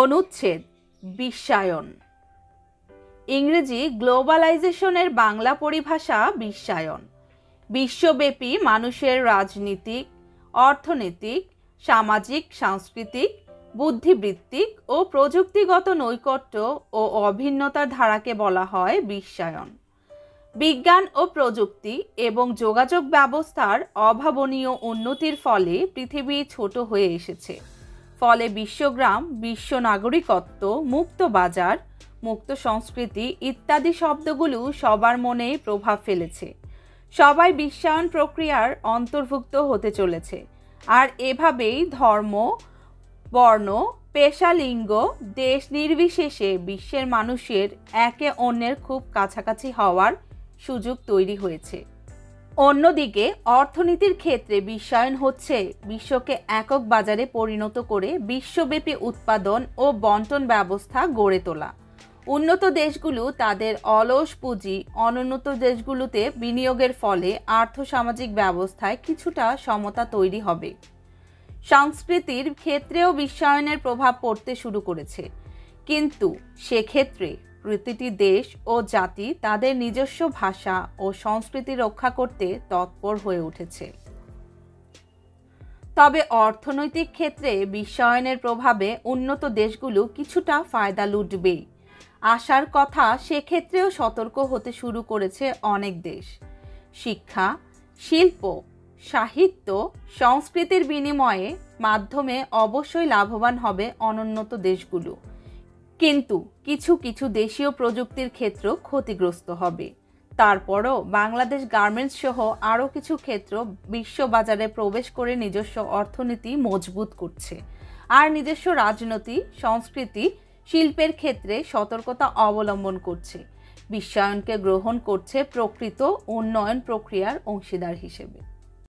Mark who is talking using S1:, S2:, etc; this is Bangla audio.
S1: অনুচ্ছেদ বিশ্বায়ন। ইংরেজি গ্লোবালাইজেশনের বাংলা পরিভাষা বিশ্বায়ন। বিশ্বব্যাপী মানুষের রাজনীতিক, অর্থনৈতিক, সামাজিক, সাংস্কৃতিক, বুদ্ধিবৃত্তিক ও প্রযুক্তিগত নৈকট্য ও অভিন্নতার ধারাকে বলা হয় বিশ্বায়ন। বিজ্ঞান ও প্রযুক্তি এবং যোগাযোগ ব্যবস্থার অভাবনীয় উন্নতির ফলে পৃথিবী ছোট হয়ে এসেছে। ফলে বিশ্বগ্রাম, বিশ্ব নাগরিকত্ব, মুক্ত বাজার, মুক্ত সংস্কৃতি ইত্যাদি শব্দগুলো সবার মনেই প্রভাব ফেলেছে। সবাই বিশ্বায়ন প্রক্রিয়ার অন্তর্ভুক্ত হতে চলেছে। আর এভাবেই ধর্ম, বর্ণ, পেশা, লিঙ্গ, দেশ নির্বিশেষে বিশ্বের মানুষের একে অন্যের খুব কাছাকাছি হওয়ার সুযোগ তৈরি হয়েছে। অন্যদিকে অর্থনীতির ক্ষেত্রে বিশ্বায়ন হচ্ছে বিশ্বকে একক বাজারে পরিণত করে বিশ্বব্যাপী উৎপাদন ও বণ্টন ব্যবস্থা গড়ে তোলা। উন্নত দেশগুলো তাদের অলস পুঁজি অনুন্নত দেশগুলোতে বিনিয়োগের ফলে আর্থসামাজিক ব্যবস্থায় কিছুটা সমতা তৈরি হবে। সংস্কৃতির ক্ষেত্রেও বিশ্বায়নের প্রভাব পড়তে শুরু করেছে, কিন্তু সেক্ষেত্রে প্রতিটি দেশ ও জাতি তাদের নিজস্ব ভাষা ও সংস্কৃতি রক্ষা করতে তৎপর হয়ে উঠেছে। তবে অর্থনৈতিক ক্ষেত্রে বিশ্বায়নের প্রভাবে উন্নত দেশগুলো কিছুটা ফায়দা লুটবেই। আশার কথা, সেক্ষেত্রেও সতর্ক হতে শুরু করেছে অনেক দেশ। শিক্ষা, শিল্প, সাহিত্য, সংস্কৃতির বিনিময়ে মাধ্যমে অবশ্যই লাভবান হবে অনুন্নত দেশগুলো, কিন্তু কিছু কিছু দেশীয় প্রযুক্তির ক্ষেত্র ক্ষতিগ্রস্ত হবে। তারপরও বাংলাদেশ গার্মেন্টস সহ আরও কিছু ক্ষেত্র বিশ্ববাজারে প্রবেশ করে নিজস্ব অর্থনীতি মজবুত করছে, আর নিজস্ব রাজনীতি, সংস্কৃতি, শিল্পের ক্ষেত্রে সতর্কতা অবলম্বন করছে। বিশ্বায়নকে গ্রহণ করছে প্রকৃত উন্নয়ন প্রক্রিয়ার অংশীদার হিসেবে।